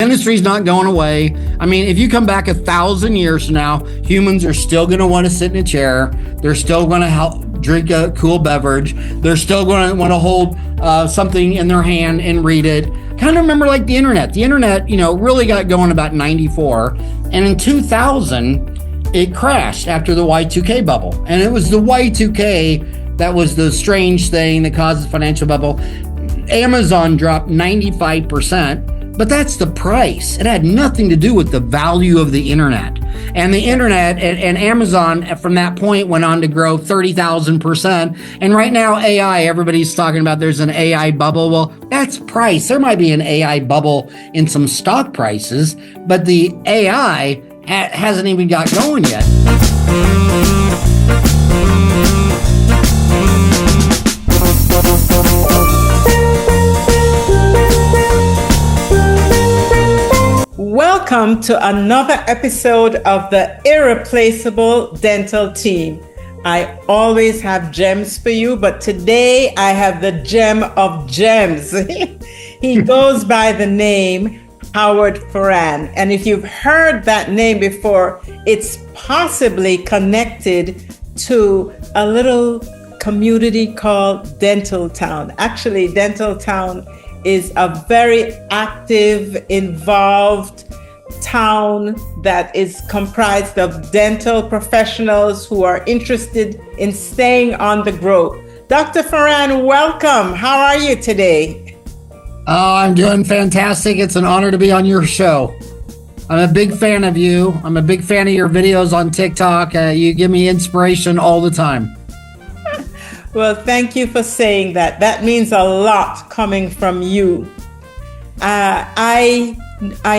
dentistry's not going away. I mean, if you come back 1,000 years from now, humans are still going to want to sit in a chair. They're still going to drink a cool beverage. They're still going to want to hold something in their hand and read it. Kind of remember like the internet. The internet, really got going about 94. And in 2000, it crashed after the Y2K bubble. And it was the Y2K that was the strange thing that caused the financial bubble. Amazon dropped 95%, but that's the price. It had nothing to do with the value of the internet. And the internet and Amazon from that point went on to grow 30,000%. And right now, AI, everybody's talking about there's an AI bubble. Well, that's price. There might be an AI bubble in some stock prices, but the AI hasn't even got going yet. Welcome to another episode of the Irreplaceable Dental Team. I always have gems for you, but today I have the gem of gems. He goes by the name Howard Farran. And if you've heard that name before, it's possibly connected to a little community called Dental Town. Actually, Dental Town is a very active, involved town that is comprised of dental professionals who are interested in staying on the growth. Dr. Farran, welcome. How are you today? Oh, I'm doing fantastic. It's an honor to be on your show. I'm a big fan of you. I'm a big fan of your videos on TikTok. You give me inspiration all the time. Well, thank you for saying that. That means a lot coming from you. I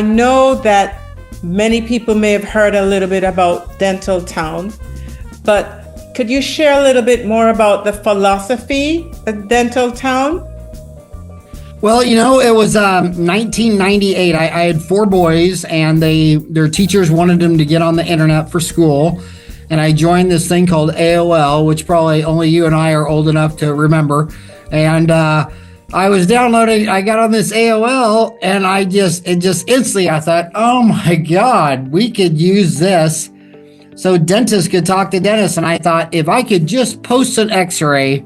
know that many people may have heard a little bit about Dental Town, but could you share a little bit more about the philosophy of Dental Town? Well, it was 1998. I had 4 boys, and their teachers wanted them to get on the internet for school. And I joined this thing called AOL, which probably only you and I are old enough to remember. And I was downloading, I got on this AOL, and it just instantly, I thought, oh my God, we could use this so dentists could talk to dentists. And I thought, if I could just post an x-ray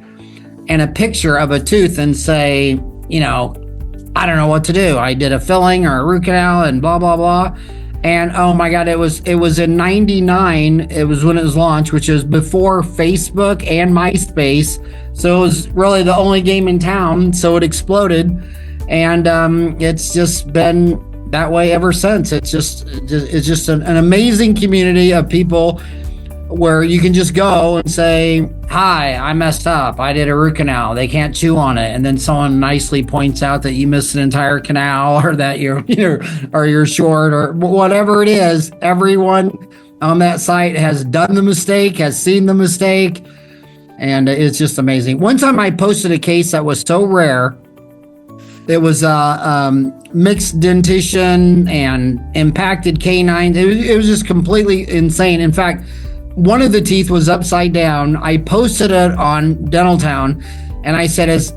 and a picture of a tooth and say, I don't know what to do. I did a filling or a root canal and blah, blah, blah. And oh my God, it was in 99. It was when it was launched, which is before Facebook and MySpace. So it was really the only game in town. So it exploded, and it's just been that way ever since. It's just an amazing community of people where you can just go and say, hi, I messed up. I did a root canal. They can't chew on it. And then someone nicely points out that you missed an entire canal, or that you're short, or whatever it is. Everyone on that site has done the mistake, has seen the mistake. And it's just amazing. One time I posted a case that was so rare. It was mixed dentition and impacted canines. It was just completely insane. In fact, one of the teeth was upside down. I posted it on Dental Town, and I said, has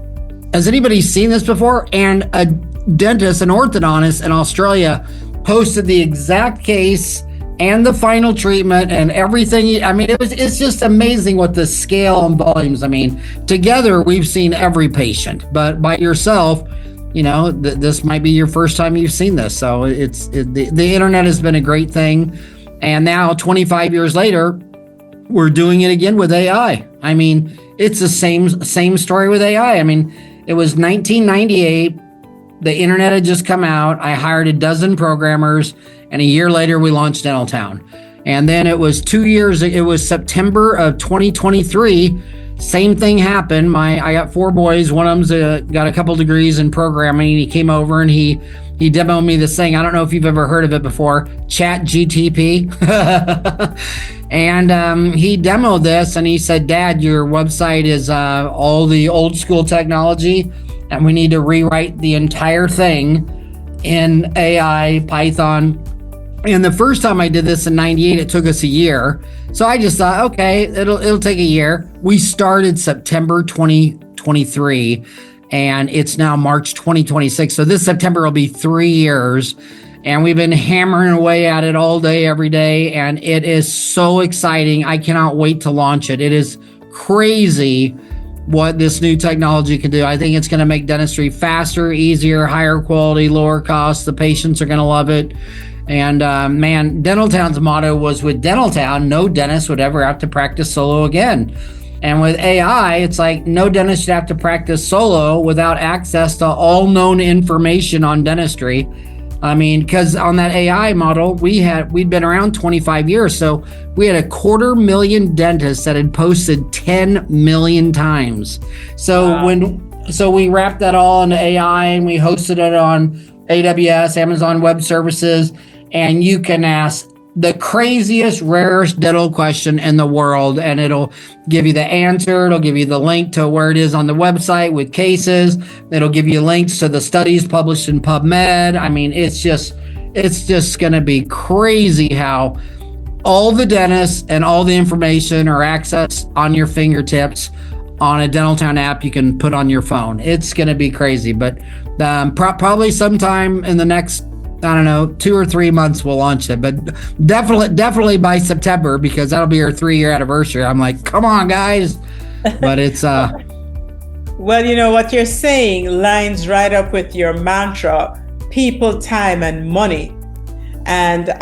anybody seen this before? And a dentist, an orthodontist in Australia, posted the exact case and the final treatment and everything. I mean, it's just amazing what the scale and volumes. I mean, together we've seen every patient, but by yourself, this might be your first time you've seen this. So the internet has been a great thing. And now 25 years later, we're doing it again with AI. I mean, it's the same story with AI. I mean, it was 1998. The internet had just come out. I hired a dozen programmers, and a year later we launched Dental Town. And then it was 2 years. It was September of 2023. Same thing happened. I got 4 boys. One of them's got a couple degrees in programming. He came over and he demoed me this thing. I don't know if you've ever heard of it before, Chat GTP. And he demoed this, and he said, Dad, your website is all the old school technology, and we need to rewrite the entire thing in AI, Python. And the first time I did this in 98, it took us a year. So I just thought, okay, it'll take a year. We started September 2023, and it's now March 2026. So this September will be 3 years. and we've been hammering away at it all day, every day, and it is so exciting. I cannot wait to launch it. It is crazy what this new technology can do. I think it's going to make dentistry faster, easier, higher quality, lower cost. The patients are going to love it. And man, Dentaltown's motto was, with Dentaltown, no dentist would ever have to practice solo again. And with AI, it's like no dentist should have to practice solo without access to all known information on dentistry. I mean, because on that AI model, we'd been around 25 years. So we had 250,000 dentists that had posted 10 million times. So wow. We wrapped that all into AI and we hosted it on AWS, Amazon Web Services, and you can ask the craziest, rarest dental question in the world, and it'll give you the answer. It'll give you the link to where it is on the website with cases. It'll give you links to the studies published in PubMed. I mean, it's just going to be crazy how all the dentists and all the information are accessed on your fingertips on a Dentaltown app you can put on your phone. It's going to be crazy, but probably sometime in the next, I don't know, 2 or 3 months we'll launch it, but definitely by September, because that'll be our 3-year anniversary. I'm like, come on, guys. But it's well, you know what you're saying lines right up with your mantra: people, time, and money. And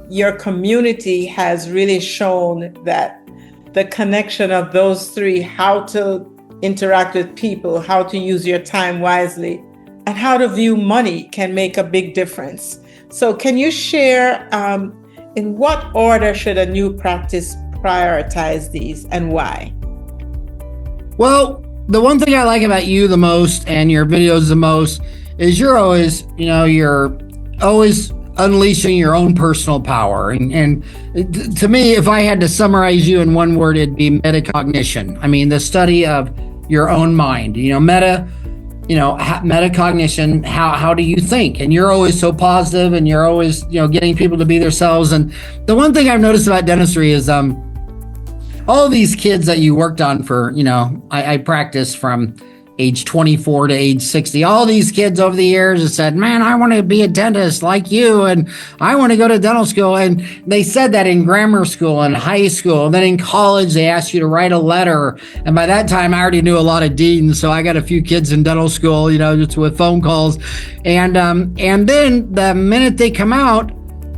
your community has really shown that the connection of those three, how to interact with people, how to use your time wisely, and how to view money, can make a big difference. So can you share in what order should a new practice prioritize these and why? Well, the one thing I like about you the most and your videos the most is you're always unleashing your own personal power. And to me, if I had to summarize you in one word, it'd be metacognition. I mean, the study of your own mind, metacognition, how do you think? And you're always so positive, and you're always, getting people to be themselves. And the one thing I've noticed about dentistry is all these kids that you worked on for, I practiced from age 24 to age 60. All these kids over the years have said, man, I want to be a dentist like you, and I want to go to dental school. And they said that in grammar school and high school. And then in college, they asked you to write a letter. And by that time, I already knew a lot of deans. So I got a few kids in dental school, just with phone calls. And then the minute they come out,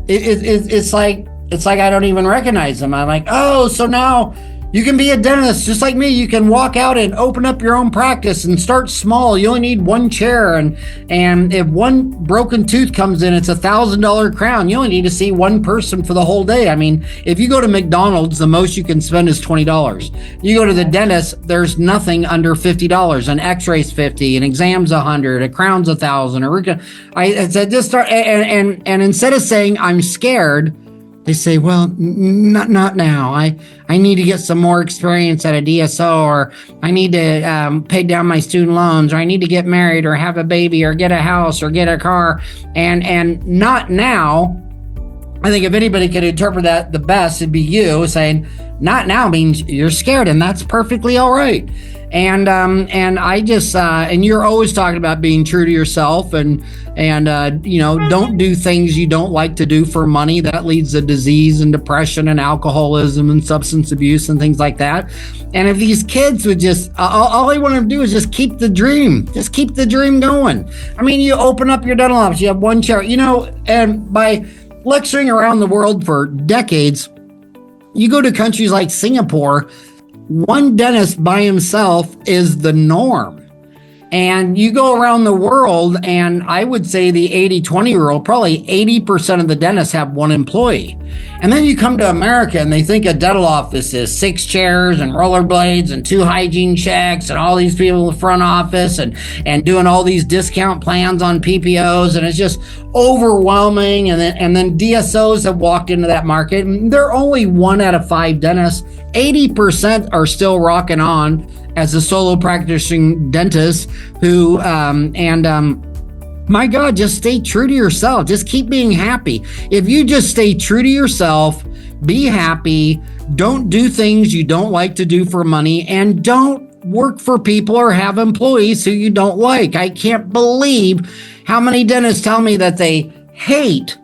it's like I don't even recognize them. I'm like, oh, so now you can be a dentist just like me. You can walk out and open up your own practice and start small. You only need one chair. And if one broken tooth comes in, it's $1,000 crown. You only need to see one person for the whole day. I mean, if you go to McDonald's, the most you can spend is $20. You go to the dentist, there's nothing under $50. An x-ray's $50, an exam's $100, a crown's $1,000. I said, just start. And instead of saying, I'm scared, they say, well, not now. I need to get some more experience at a DSO, or I need to pay down my student loans, or I need to get married, or have a baby, or get a house, or get a car, and not now. I think if anybody could interpret that the best, it'd be you saying, not now means you're scared, and that's perfectly all right. And I just and you're always talking about being true to yourself, and don't do things you don't like to do for money. That leads to disease and depression and alcoholism and substance abuse and things like that. And if these kids would just all they want to do is just keep the dream going. I mean, you open up your dental office, you have one chair, and by lecturing around the world for decades, you go to countries like Singapore, one dentist by himself is the norm. And you go around the world, and I would say the 80-20 rule, probably 80% of the dentists have one employee. And then you come to America and they think a dental office is 6 chairs and rollerblades and 2 hygiene checks and all these people in the front office and doing all these discount plans on PPOs. And it's just overwhelming. And then DSOs have walked into that market, and they're only 1 out of 5 dentists. 80% are still rocking on as a solo practicing dentist who, my God, just stay true to yourself. Just keep being happy. If you just stay true to yourself, be happy, don't do things you don't like to do for money, and don't work for people or have employees who you don't like. I can't believe how many dentists tell me that they hate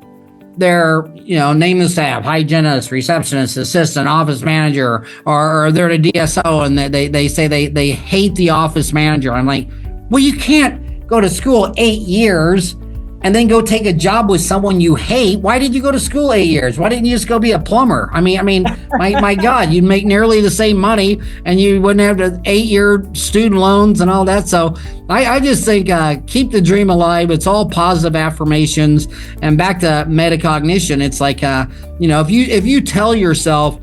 their, name the staff, hygienist, receptionist, assistant, office manager, or they're a DSO and they say they hate the office manager. I'm like, well, you can't go to school 8 years and then go take a job with someone you hate. Why did you go to school 8 years? Why didn't you just go be a plumber? I mean, my God, you'd make nearly the same money and you wouldn't have the 8-year student loans and all that. So I just think keep the dream alive. It's all positive affirmations. And back to metacognition, it's like, if you tell yourself,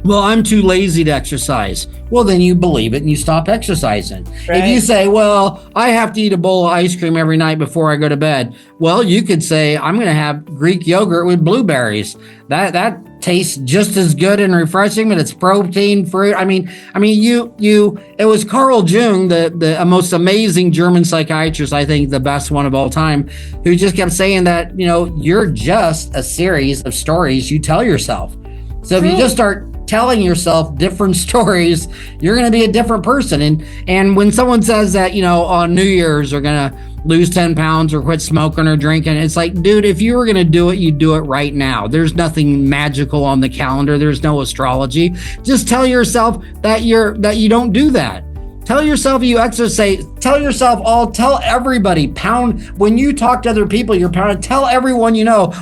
well, I'm too lazy to exercise. Well, then you believe it and you stop exercising. Right. If you say, well, I have to eat a bowl of ice cream every night before I go to bed. Well, you could say, I'm going to have Greek yogurt with blueberries. That tastes just as good and refreshing, but it's protein free. I mean, it was Carl Jung, the most amazing German psychiatrist, I think the best one of all time, who just kept saying that, you're just a series of stories you tell yourself. So if you just start telling yourself different stories, you're going to be a different person. And when someone says that, on New Year's they're going to lose 10 pounds or quit smoking or drinking, it's like, dude, if you were going to do it, you'd do it right now. There's nothing magical on the calendar. There's no astrology. Just tell yourself that you don't do that. Tell yourself you exercise. Tell yourself tell everybody, when you talk to other people, you're pounding, tell everyone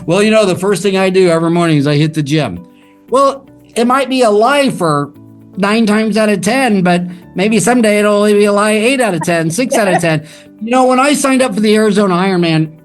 well, the first thing I do every morning is I hit the gym. Well, it might be a lie for 9 times out of 10, but maybe someday it'll only be a lie 8 out of 10, 6 out of 10. When I signed up for the Arizona Ironman,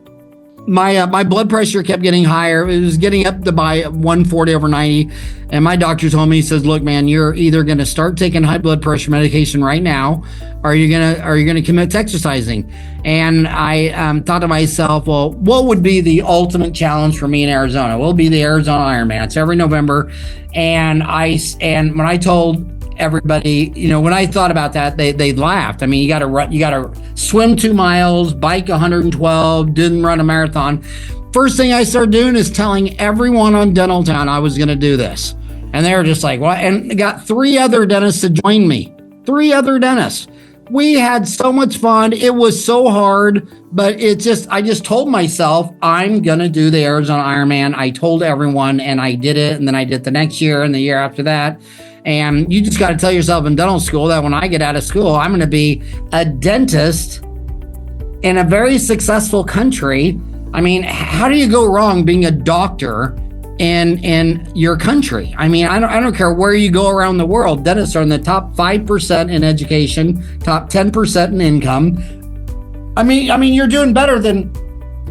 my blood pressure kept getting higher. It was getting up to by 140/90. And my doctor told me, he says, look, man, you're either going to start taking high blood pressure medication right now, or are you going to commit to exercising? And I thought to myself, well, what would be the ultimate challenge for me in Arizona? Will be the Arizona Ironman. It's every November. And when I told everybody, when I thought about that, they laughed. I mean, you got to swim 2 miles, bike 112, didn't run a marathon. First thing I started doing is telling everyone on Dental Town I was going to do this. And they were just like, what? And I got 3 other dentists to join me. 3 other dentists. We had so much fun. It was so hard, but I just told myself, I'm going to do the Arizona Ironman. I told everyone and I did it. And then I did the next year and the year after that. And you just got to tell yourself in dental school that when I get out of school, I'm going to be a dentist in a very successful country. I mean, how do you go wrong being a doctor in your country? I mean, I don't care where you go around the world. Dentists are in the top 5% in education, top 10% in income. I mean, you're doing better than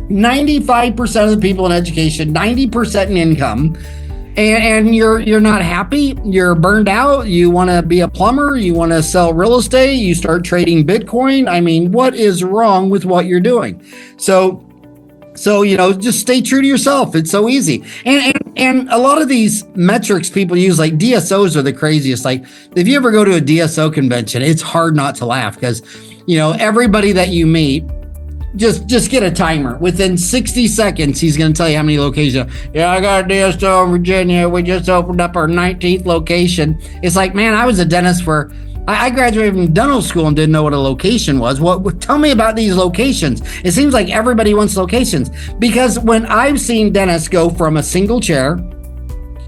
95% of the people in education, 90% in income. And you're not happy, you're burned out, you want to be a plumber, you want to sell real estate, you start trading Bitcoin. I mean, what is wrong with what you're doing? So just stay true to yourself. It's so easy. And a lot of these metrics people use, like DSOs are the craziest. Like if you ever go to a DSO convention, it's hard not to laugh because, everybody that you meet, just get a timer. Within 60 seconds, he's going to tell you how many locations. Yeah, I got a DSO in Virginia. We just opened up our 19th location. It's like, man, I was a dentist I graduated from dental school and didn't know what a location was. Tell me about these locations. It seems like everybody wants locations because when I've seen dentists go from a single chair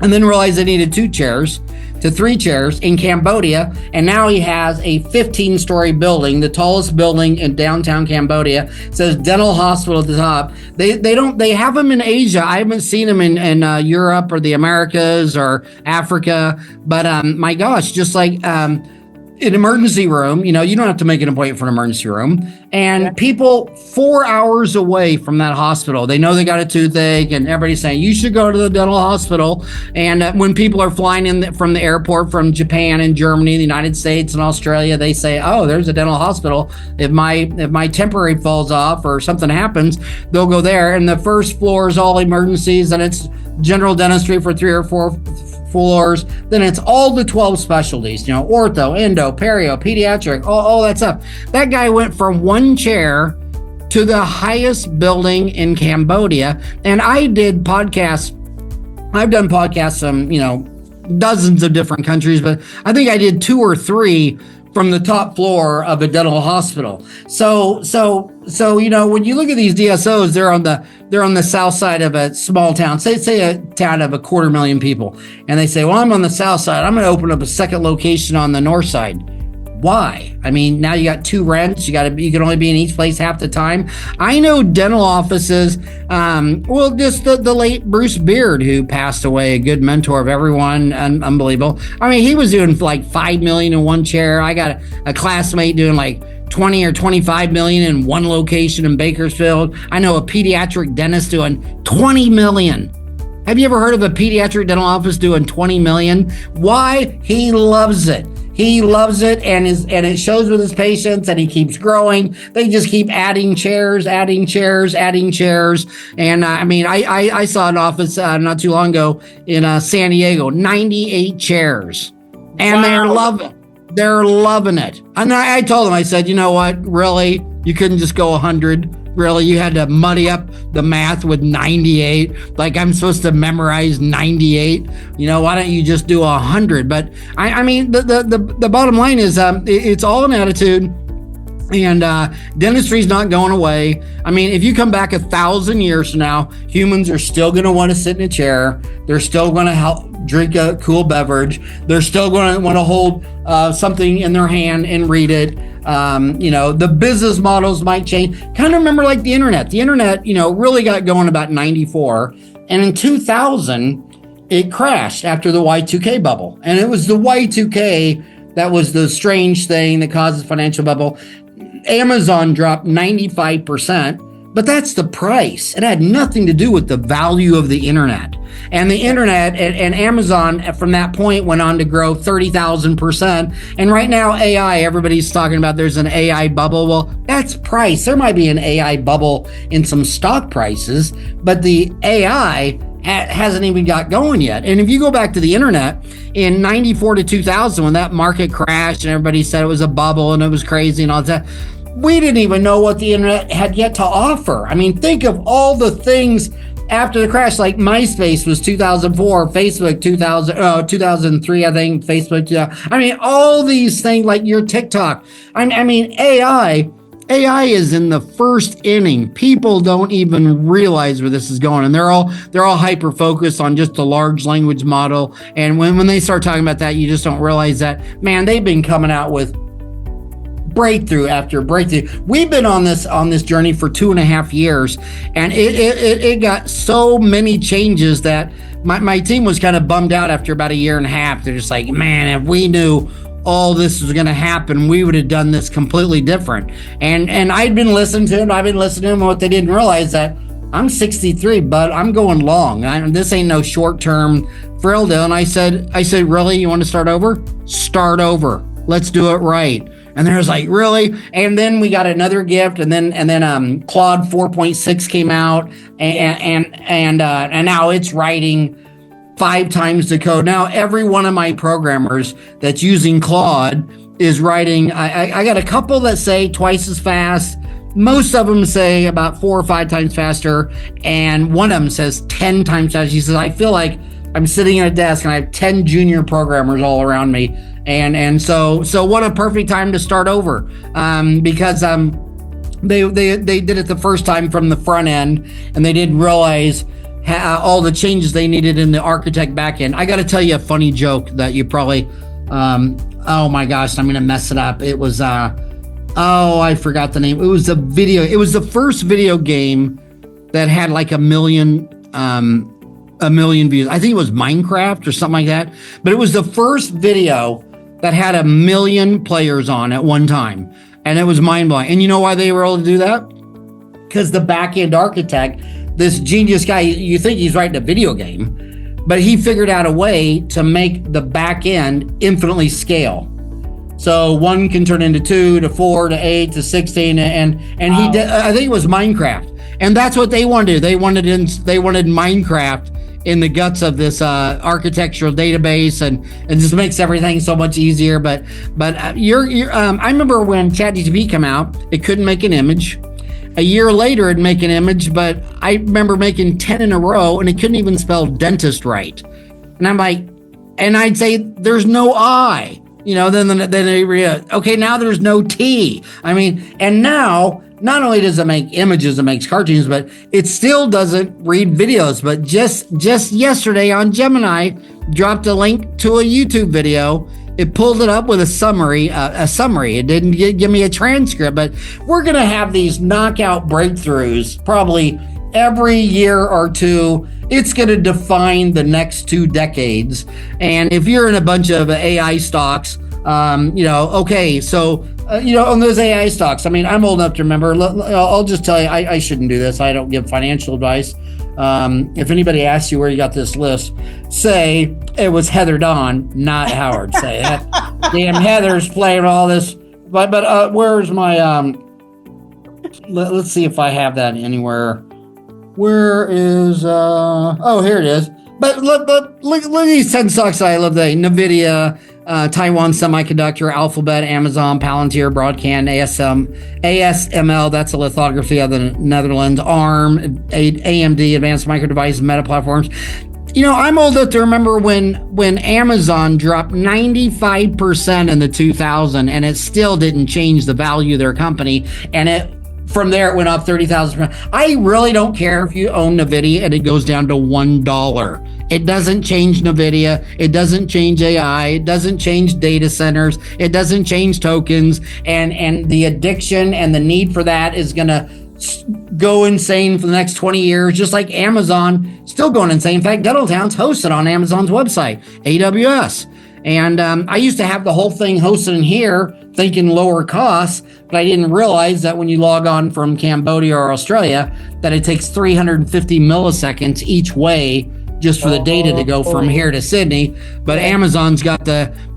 and then realize they needed 2 chairs to 3 chairs in Cambodia, and now he has a 15-story building, the tallest building in downtown Cambodia. It says dental hospital at the top. They have them in Asia. I haven't seen them in Europe or the Americas or Africa, but my gosh, just like an emergency room, you don't have to make an appointment for an emergency room. And people 4 hours away from that hospital, they know they got a toothache, and everybody's saying, you should go to the dental hospital. And when people are flying in from the airport from Japan and Germany, the United States and Australia, they say, oh, there's a dental hospital. If my temporary falls off or something happens, they'll go there. And the first floor is all emergencies, and it's general dentistry for 3 or 4 floors. Then it's all the 12 specialties, ortho, endo, perio, pediatric, all that stuff. That guy went from 1 chair to the highest building in Cambodia. And I've done podcasts from, dozens of different countries, but I think I did 2 or 3 from the top floor of a dental hospital. So when you look at these DSOs, they're on the south side of a small town, say a town of 250,000 people, and they say, well, I'm on the south side, I'm going to open up a second location on the north side. Why? I mean, now you got 2 rents. You can only be in each place half the time. I know dental offices. Just the late Bruce Beard, who passed away, a good mentor of everyone, unbelievable. I mean, he was doing like $5 million in one chair. I got a classmate doing like 20 or 25 million in one location in Bakersfield. I know a pediatric dentist doing 20 million. Have you ever heard of a pediatric dental office doing 20 million? Why? He loves it. He loves it, and it shows with his patients, and he keeps growing. They just keep adding chairs. And I saw an office not too long ago in San Diego, 98 chairs, and Wow. they're loving it. And I told them, I said, you know what, really, you couldn't just go 100. Really, you had to muddy up the math with 98. Like, I'm supposed to memorize 98. Why don't you just do 100? But I mean, the bottom line is, it's all an attitude, and dentistry's not going away. I mean, if you come back 1,000 years from now, humans are still going to want to sit in a chair. They're still going to drink a cool beverage. They're still going to want to hold something in their hand and read it. The business models might change. Kind of remember like the internet. The internet, really got going about 94. And in 2000, it crashed after the Y2K bubble. And it was the Y2K that was the strange thing that caused the financial bubble. Amazon dropped 95%, but that's the price. It had nothing to do with the value of the internet. And the internet and Amazon from that point went on to grow 30,000%. And right now, AI, everybody's talking about there's an AI bubble. Well, that's price. There might be an AI bubble in some stock prices, but the AI hasn't even got going yet. And if you go back to the internet in 94 to 2000, when that market crashed and everybody said it was a bubble and it was crazy and all that, we didn't even know what the internet had yet to offer. I mean, think of all the things after the crash, like MySpace was 2004, Facebook 2003, I think, Facebook 2000. I mean, all these things like your TikTok. I mean, AI is in the first inning. People don't even realize where this is going, and they're all hyper focused on just the large language model. And when they start talking about that, you just don't realize that, man, they've been coming out with breakthrough after breakthrough. We've been on this journey for 2.5 years, and it got so many changes that my team was kind of bummed out after about 1.5 years. They're just like, man, if we knew all this was going to happen, we would have done this completely different. And I've been listening to them. And what they didn't realize that I'm 63, but I'm going long. This ain't no short-term frill deal. And I said, really, you want to start over? Start over. Let's do it right. And there was like, really? And then we got another gift, and then Claude 4.6 came out, and now it's writing 5 times the code. Now every one of my programmers that's using Claude is writing. I got a couple that say twice as fast. Most of them say about 4 or 5 times faster, and one of them says 10 times faster. She says, I feel like I'm sitting at a desk and I have 10 junior programmers all around me. And so what a perfect time to start over, because they did it the first time from the front end, and they didn't realize all the changes they needed in the architect back end. I got to tell you a funny joke that you probably, oh my gosh, I'm gonna mess it up. It was I forgot the name. It was the first video game that had like 1 million views. I think it was Minecraft or something like that. But it was the first video that had 1 million players on at one time. And it was mind-blowing. And you know why they were able to do that? Because the back-end architect, this genius guy, you think he's writing a video game, but he figured out a way to make the back-end infinitely scale. So 1 can turn into 2 to 4 to 8 to 16, and he did. I think it was Minecraft, and that's what they wanted to do. They wanted Minecraft in the guts of this architectural database, and just makes everything so much easier. But I remember when ChatGPT came out, it couldn't make an image. A year later, it'd make an image, but I remember making 10 in a row, and it couldn't even spell dentist right. And I'm like, and I'd say, there's no I. then they okay, now there's no T. I mean, and now not only does it make images, it makes cartoons, but it still doesn't read videos. But just yesterday on Gemini, dropped a link to a YouTube video. It pulled it up with a summary. It didn't give me a transcript, but we're going to have these knockout breakthroughs probably every year or two. It's going to define the next 2 decades. And if you're in a bunch of AI stocks, okay, so, on those AI stocks, I mean, I'm old enough to remember. I'll just tell you, I shouldn't do this. I don't give financial advice. If anybody asks you where you got this list, say it was Heather Dawn, not Howard. Say that. Damn Heather's playing all this. But where's my, let's see if I have that anywhere. Where is, here it is. But look at these 10 stocks I love. NVIDIA, Taiwan Semiconductor, Alphabet, Amazon, Palantir, Broadcom, ASML, that's a lithography of the Netherlands, ARM, AMD, Advanced Micro Devices, Meta Platforms. I'm old enough to remember when Amazon dropped 95% in the 2000, and it still didn't change the value of their company, and from there, it went up 30,000%. I really don't care if you own NVIDIA and it goes down to $1. It doesn't change NVIDIA. It doesn't change AI. It doesn't change data centers. It doesn't change tokens. And the addiction and the need for that is going to go insane for the next 20 years, just like Amazon still going insane. In fact, Dental Town's hosted on Amazon's website, AWS. And I used to have the whole thing hosted in here, thinking lower costs, but I didn't realize that when you log on from Cambodia or Australia, that it takes 350 milliseconds each way just for the data to go from here to Sydney. But Amazon's got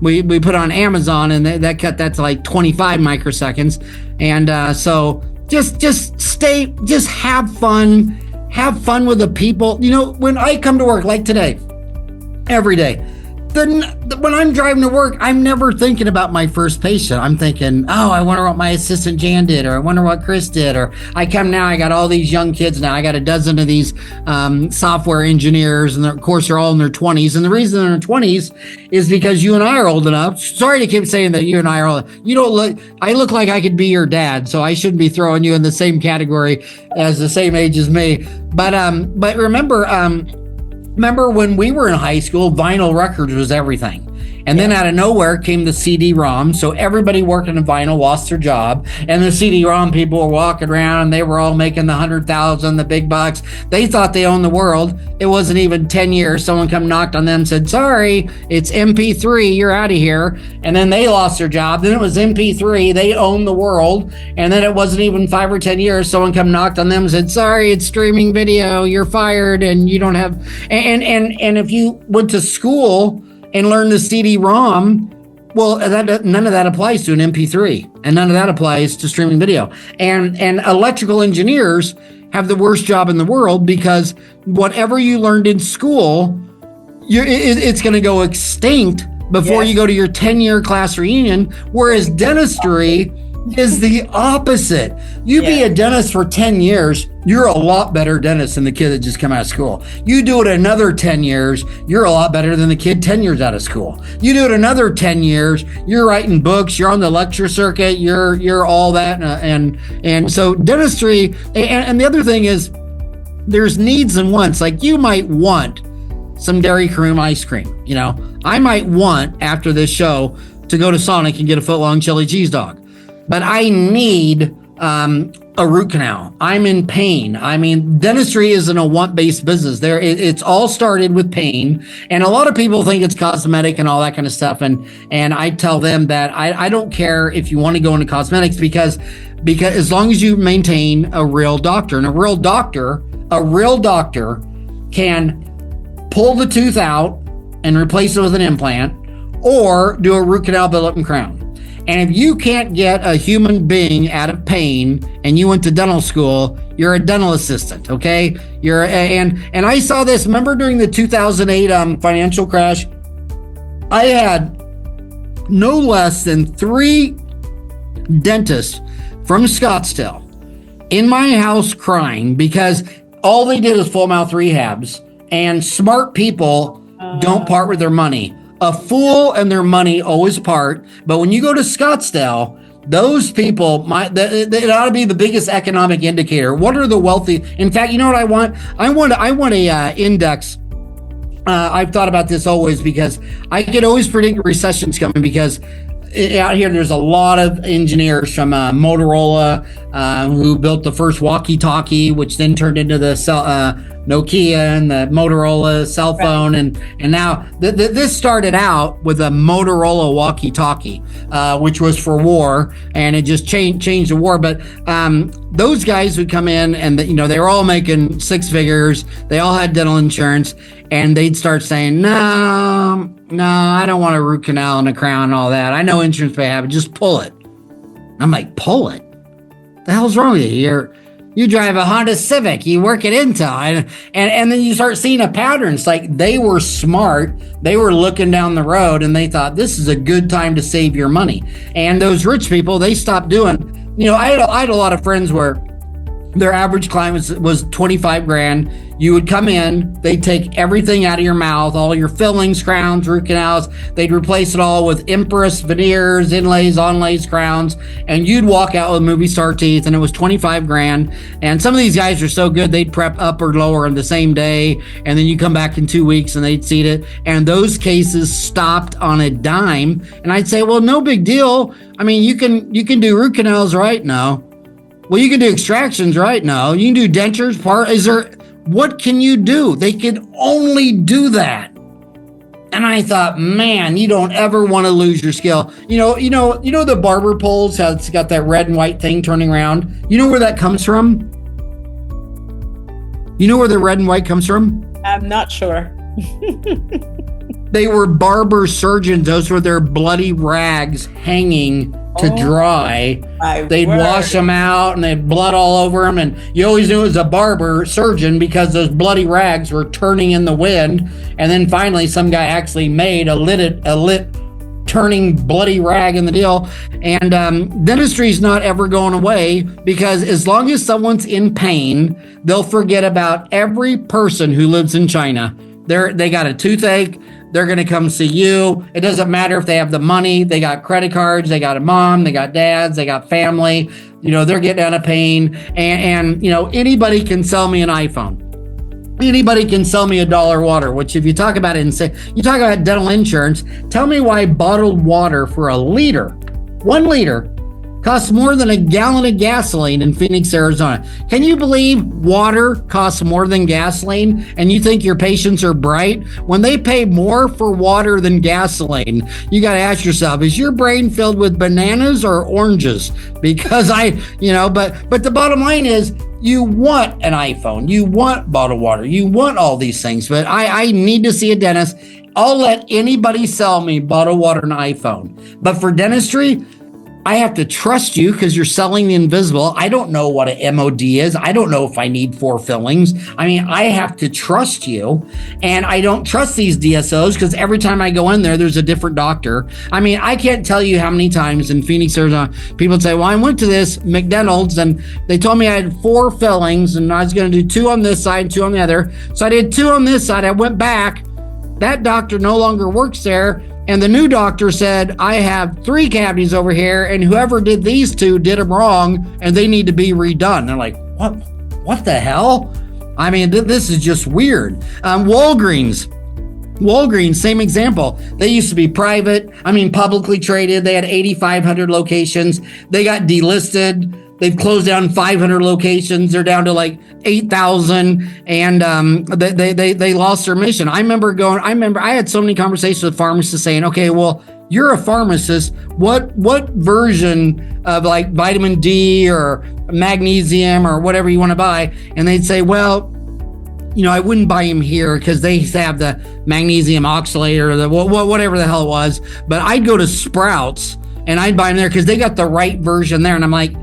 we put on Amazon, and that cut that to like 25 microseconds. And so just have fun with the people. When I come to work, like today, every day, when I'm driving to work, I'm never thinking about my first patient. I'm thinking, I wonder what my assistant Jan did, or I wonder what Chris did, or I come now, I got all these young kids now. I got a dozen of these software engineers, and of course, they're all in their 20s. And the reason they're in their 20s is because you and I are old enough. Sorry to keep saying that you and I are old. I look like I could be your dad, so I shouldn't be throwing you in the same category as the same age as me. But remember when we were in high school, vinyl records was everything. And then out of nowhere came the CD-ROM. So everybody working in vinyl lost their job. And the CD-ROM people were walking around, and they were all making the 100,000, the big bucks. They thought they owned the world. It wasn't even 10 years. Someone come knocked on them and said, sorry, it's MP3, you're out of here. And then they lost their job. Then it was MP3, they owned the world. And then it wasn't even 5 or 10 years. Someone come knocked on them and said, sorry, it's streaming video, you're fired, and you don't have, and if you went to school and learn the CD-ROM, well, none of that applies to an MP3, and none of that applies to streaming video. And electrical engineers have the worst job in the world, because whatever you learned in school, it's going to go extinct before you go to your 10-year class reunion, whereas dentistry is the opposite. You be a dentist for 10 years, you're a lot better dentist than the kid that just come out of school. You do it another 10 years, you're a lot better than the kid 10 years out of school. You do it another 10 years, you're writing books, you're on the lecture circuit, you're all that. And so dentistry, and the other thing is, there's needs and wants. Like, you might want some Dairy Cream ice cream. I might want, after this show, to go to Sonic and get a foot-long chili cheese dog. But I need a root canal. I'm in pain. I mean, dentistry isn't a want-based business. It's all started with pain, and a lot of people think it's cosmetic and all that kind of stuff. And I tell them that I don't care if you want to go into cosmetics, because as long as you maintain a real doctor, and a real doctor can pull the tooth out and replace it with an implant, or do a root canal, build up, and crown. And if you can't get a human being out of pain, and you went to dental school, you're a dental assistant, okay? And I saw this, remember during the 2008 financial crash, I had no less than 3 dentists from Scottsdale in my house crying, because all they did is full mouth rehabs, and smart people don't part with their money. A fool and their money always part. But when you go to Scottsdale, those people, it ought to be the biggest economic indicator. What are the wealthy? In fact, you know what I want? I want a index. I've thought about this always because I could always predict recessions coming because out here there's a lot of engineers from Motorola who built the first walkie-talkie, which then turned into the Nokia and the Motorola cell phone, and now this started out with a Motorola walkie-talkie, which was for war, and it just changed the war. But those guys would come in, and they were all making six figures. They all had dental insurance, and they'd start saying, "No, I don't want a root canal and a crown and all that. I know insurance may have it. Just pull it." I'm like, "Pull it? The hell's wrong with you? You drive a Honda Civic, you work at Intel," and then you start seeing a pattern. It's like they were smart. They were looking down the road and they thought this is a good time to save your money. And those rich people, they stopped doing, I had a lot of friends where their average client was 25 grand. You would come in, they'd take everything out of your mouth, all your fillings, crowns, root canals. They'd replace it all with Empress veneers, inlays, onlays, crowns, and you'd walk out with movie star teeth, and it was 25 grand. And some of these guys are so good, they'd prep up or lower in the same day, and then you come back in 2 weeks and they'd seed it. And those cases stopped on a dime. And I'd say, well, no big deal. I mean, you can do root canals right now. Well, you can do extractions right now. You can do dentures. What can you do? They can only do that. And I thought, man, you don't ever want to lose your skill. You know the barber poles, how it's got that red and white thing turning around. You know where that comes from? You know where the red and white comes from? I'm not sure. They were barber surgeons. Those were their bloody rags hanging to dry. They'd wash them out and they'd blood all over them, and you always knew it was a barber surgeon because those bloody rags were turning in the wind. And then finally some guy actually made a lit turning bloody rag in the deal. And dentistry is not ever going away, because as long as someone's in pain, they'll forget about every person who lives in China. They got a toothache, they're going to come see you. It doesn't matter if they have the money. They got credit cards. They got a mom. They got dads. They got family. They're getting out of pain. And anybody can sell me an iPhone. Anybody can sell me $1 water, which if you talk about it and say, you talk about dental insurance, tell me why bottled water for 1 liter, costs more than a gallon of gasoline in Phoenix, Arizona. Can you believe water costs more than gasoline, and you think your patients are bright? When they pay more for water than gasoline, you got to ask yourself, is your brain filled with bananas or oranges? Because but the bottom line is, you want an iPhone, you want bottled water, you want all these things, but I need to see a dentist. I'll let anybody sell me bottled water and iPhone. But for dentistry, I have to trust you because you're selling the invisible. I don't know what an MOD is. I don't know if I need 4 fillings. I mean, I have to trust you. And I don't trust these DSOs because every time I go in there, there's a different doctor. I mean, I can't tell you how many times in Phoenix, Arizona, people say, well, I went to this McDonald's and they told me I had 4 fillings and I was going to do 2 on this side and 2 on the other. So I did 2 on this side. I went back. That doctor no longer works there. And the new doctor said, I have 3 cavities over here, and whoever did these 2 did them wrong, and they need to be redone. They're like, what the hell? I mean, this is just weird. Walgreens, same example. They used to be publicly traded. They had 8,500 locations. They got delisted. They've closed down 500 locations. They're down to like 8,000, and they lost their mission. I remember I had so many conversations with pharmacists saying, okay, well, you're a pharmacist. What version of like vitamin D or magnesium or whatever you want to buy? And they'd say, well, I wouldn't buy them here because they have the magnesium oxalate or the whatever the hell it was. But I'd go to Sprouts and I'd buy them there because they got the right version there. And I'm like,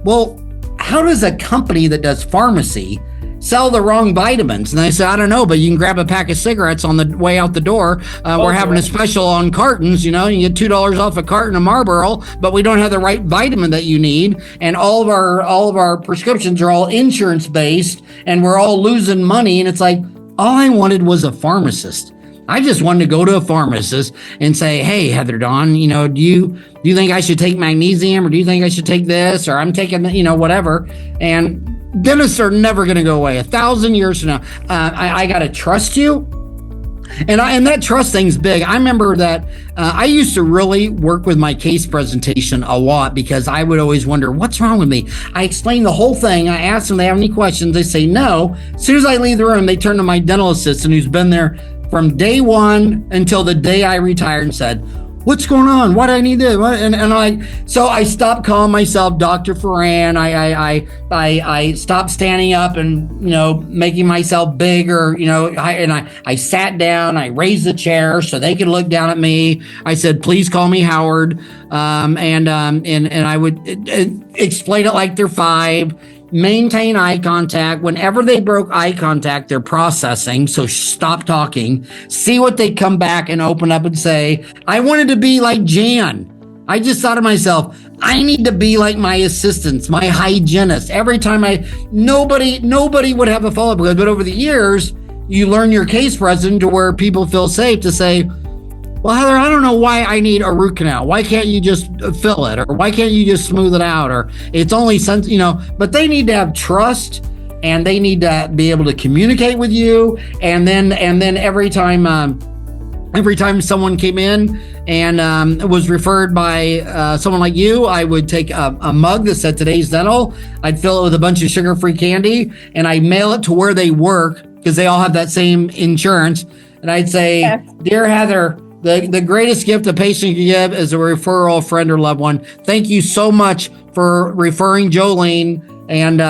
well, how does a company that does pharmacy sell the wrong vitamins? And they said, I don't know, but you can grab a pack of cigarettes on the way out the door. We're having a special on cartons, you get $2 off a carton of Marlboro, but we don't have the right vitamin that you need. And all of our prescriptions are all insurance based, and we're all losing money. And it's like, all I wanted was a pharmacist. I just wanted to go to a pharmacist and say, hey, Heather Dawn, do you think I should take magnesium, or do you think I should take this, or I'm taking, whatever. And dentists are never going to go away. 1,000 years from now, I got to trust you. And that trust thing's big. I remember that I used to really work with my case presentation a lot because I would always wonder, what's wrong with me? I explain the whole thing. I ask them if they have any questions. They say no. As soon as I leave the room, they turn to my dental assistant who's been there from day one until the day I retired and said, what's going on? Why do I need this? So I stopped calling myself Dr. Farran. I stopped standing up and, making myself big, or, I sat down, I raised the chair so they could look down at me. I said, please call me Howard. And I would explain it like they're 5. Maintain eye contact. Whenever they broke eye contact, they're processing. So stop talking. See what they come back and open up and say. I wanted to be like Jan. I just thought to myself, I need to be like my assistants, my hygienist. Every time nobody would have a follow-up. But over the years, you learn your case president to where people feel safe to say, well, Heather, I don't know why I need a root canal. Why can't you just fill it? Or why can't you just smooth it out? Or it's only but they need to have trust, and they need to be able to communicate with you. And then every time someone came in and was referred by someone like you, I would take a mug that said Today's Dental. I'd fill it with a bunch of sugar-free candy, and I'd mail it to where they work because they all have that same insurance. And I'd say, yes. Dear Heather, the greatest gift a patient can give is a referral, friend, or loved one. Thank you so much for referring Jolene. And,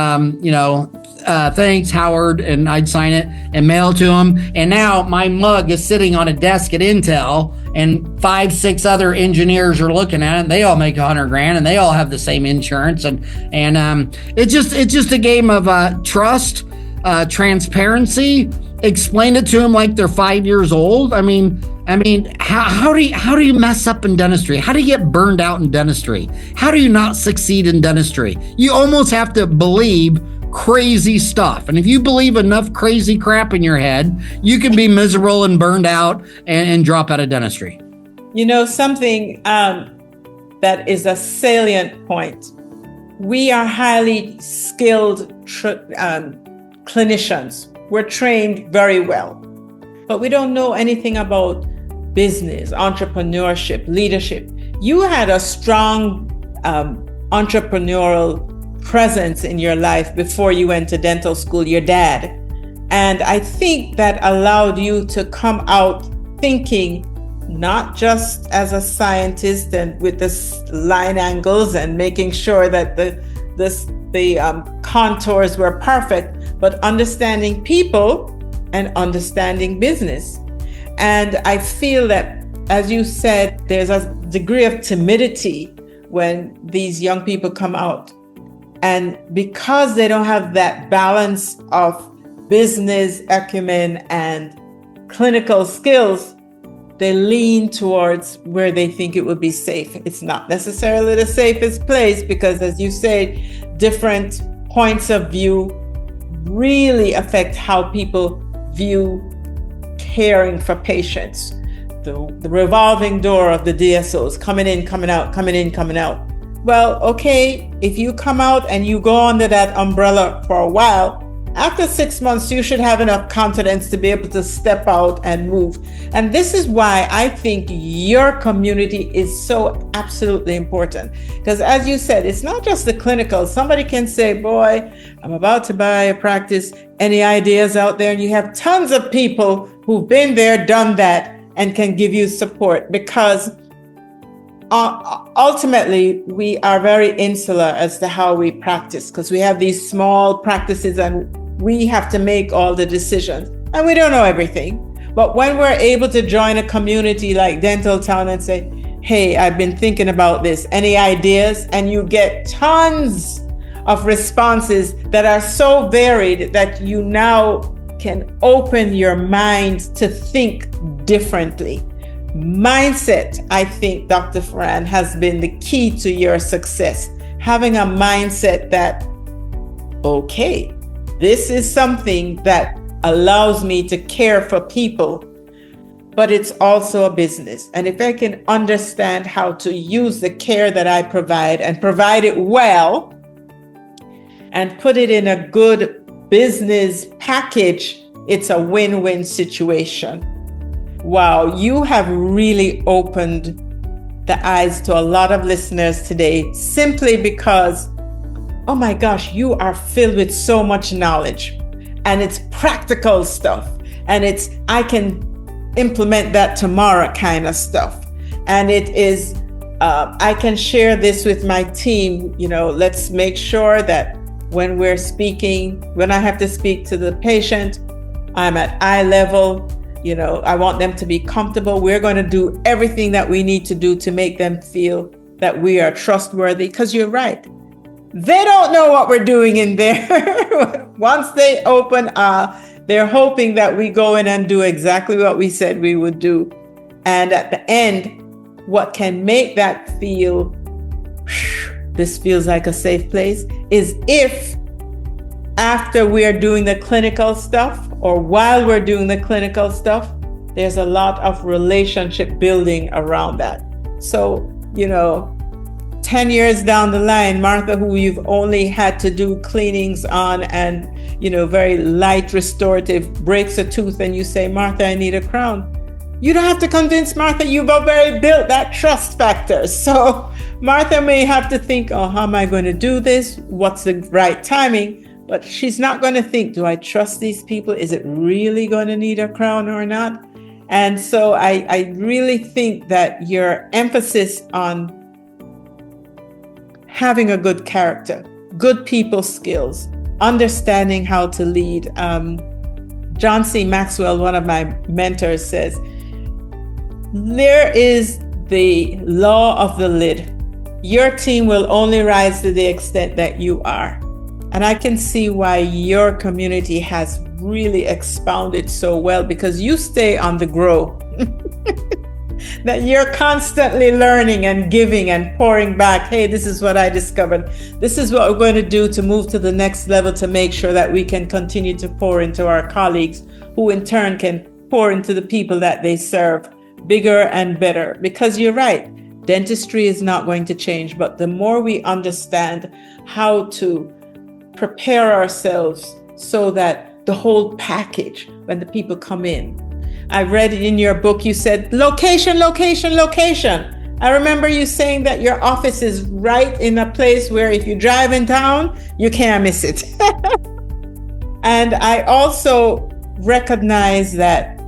thanks, Howard. And I'd sign it and mail it to him. And now my mug is sitting on a desk at Intel, and 5, 6 other engineers are looking at it. And they all make $100,000, and they all have the same insurance. And it's just a game of trust, transparency. Explain it to them like they're 5 years old. I mean, how do you mess up in dentistry? How do you get burned out in dentistry? How do you not succeed in dentistry? You almost have to believe crazy stuff. And if you believe enough crazy crap in your head, you can be miserable and burned out and drop out of dentistry. Something that is a salient point. We are highly skilled clinicians. We're trained very well, but we don't know anything about business, entrepreneurship, leadership. You had a strong entrepreneurial presence in your life before you went to dental school, your dad. And I think that allowed you to come out thinking not just as a scientist and with the line angles and making sure that the contours were perfect, but understanding people and understanding business. And I feel that, as you said, there's a degree of timidity when these young people come out. And because they don't have that balance of business acumen and clinical skills, they lean towards where they think it would be safe. It's not necessarily the safest place because, as you say, different points of view really affect how people view caring for patients. The revolving door of the DSOs, coming in, coming out, coming in, coming out. Well, okay, if you come out and you go under that umbrella for a while, after 6 months, you should have enough confidence to be able to step out and move. And this is why I think your community is so absolutely important. Because as you said, it's not just the clinical. Somebody can say, boy, I'm about to buy a practice. Any ideas out there? And you have tons of people who've been there, done that, and can give you support. Because ultimately, we are very insular as to how we practice. Because we have these small practices and we have to make all the decisions, and we don't know everything. But when we're able to join a community like Dental Town and say, hey, I've been thinking about this, any ideas? And you get tons of responses that are so varied that you now can open your mind to think differently. Mindset, I think, Dr. Farran, has been the key to your success. Having a mindset that, okay, this is something that allows me to care for people but it's also a business. And if I can understand how to use the care that I provide and provide it well and put it in a good business package, it's a win-win situation. Wow, you have really opened the eyes to a lot of listeners today, simply because, oh my gosh, you are filled with so much knowledge, and it's practical stuff, and it's, I can implement that tomorrow kind of stuff. And it is, I can share this with my team. Let's make sure that when we're speaking, when I have to speak to the patient, I'm at eye level. I want them to be comfortable. We're going to do everything that we need to do to make them feel that we are trustworthy, because you're right. They don't know what we're doing in there. Once they open, they're hoping that we go in and do exactly what we said we would do. And at the end, what can make that feel, this feels like a safe place, is if after we are doing the clinical stuff, or while we're doing the clinical stuff, there's a lot of relationship building around that. So, 10 years down the line, Martha, who you've only had to do cleanings on and, very light restorative, breaks a tooth, and you say, Martha, I need a crown. You don't have to convince Martha. You've already built that trust factor. So Martha may have to think, oh, how am I going to do this? What's the right timing? But she's not going to think, do I trust these people? Is it really going to need a crown or not? And so I really think that your emphasis on having a good character, good people skills, understanding how to lead. John C. Maxwell, one of my mentors, says, there is the law of the lid. Your team will only rise to the extent that you are. And I can see why your community has really expounded so well, because you stay on the grow. That you're constantly learning and giving and pouring back. Hey, this is what I discovered. This is what we're going to do to move to the next level to make sure that we can continue to pour into our colleagues, who in turn can pour into the people that they serve, bigger and better. Because you're right, dentistry is not going to change, but the more we understand how to prepare ourselves so that the whole package, when the people come in. I read in your book, you said, location, location, location. I remember you saying that your office is right in a place where if you drive in town, you can't miss it. And I also recognize that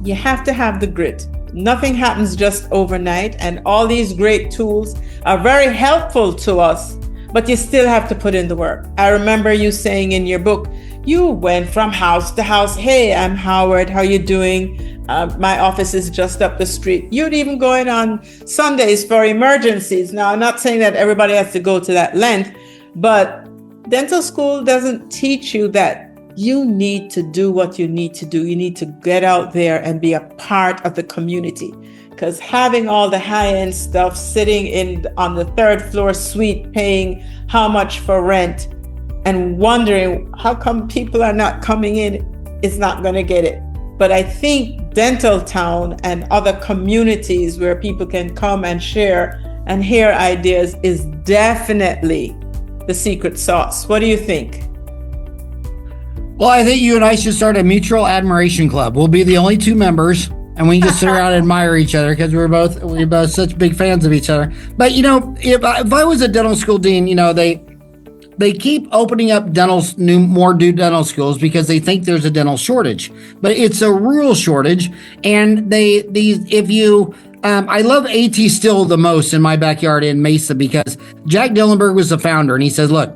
you have to have the grit. Nothing happens just overnight, and all these great tools are very helpful to us, but you still have to put in the work. I remember you saying in your book, you went from house to house. Hey, I'm Howard. How you doing? My office is just up the street. You'd even go in on Sundays for emergencies. Now, I'm not saying that everybody has to go to that length, but dental school doesn't teach you that you need to do what you need to do. You need to get out there and be a part of the community. Because having all the high-end stuff sitting on the third floor suite, paying how much for rent, and wondering how come people are not coming in, is not going to get it. But I think Dental Town and other communities where people can come and share and hear ideas is definitely the secret sauce. What do you think? Well, I think you and I should start a mutual admiration club. We'll be the only two members, and we can just sit around and admire each other, because we're both such big fans of each other. But if I was a dental school dean, they keep opening up more dental schools because they think there's a dental shortage, but it's a rural shortage. And I love AT Still the most in my backyard in Mesa, because Jack Dillenberg was the founder, and he says, look,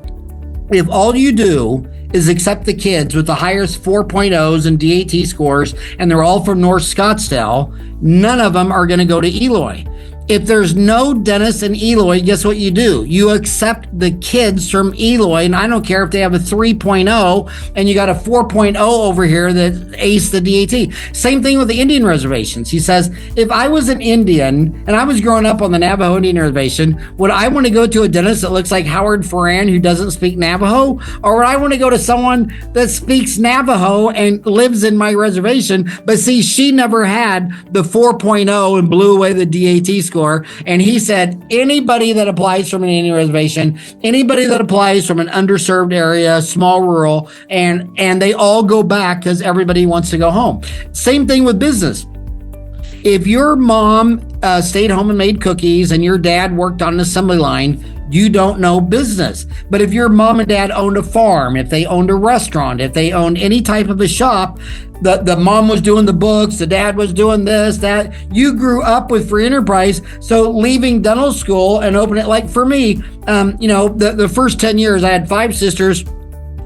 if all you do is accept the kids with the highest 4.0s and DAT scores, and they're all from North Scottsdale, none of them are going to go to Eloy. If there's no dentist in Eloy, guess what you do? You accept the kids from Eloy, and I don't care if they have a 3.0 and you got a 4.0 over here that aced the DAT. Same thing with the Indian reservations. He says, if I was an Indian and I was growing up on the Navajo Indian reservation, would I want to go to a dentist that looks like Howard Farran who doesn't speak Navajo? Or would I want to go to someone that speaks Navajo and lives in my reservation? But see, she never had the 4.0 and blew away the DAT score. And he said, anybody that applies from an Indian reservation, anybody that applies from an underserved area, small rural, and they all go back because everybody wants to go home. Same thing with business. If your mom stayed home and made cookies and your dad worked on an assembly line, you don't know business. But if your mom and dad owned a farm, if they owned a restaurant, if they owned any type of a shop, the mom was doing the books, the dad was doing this, that. You grew up with free enterprise. So leaving dental school and opening it, like for me, the first 10 years, I had 5 sisters.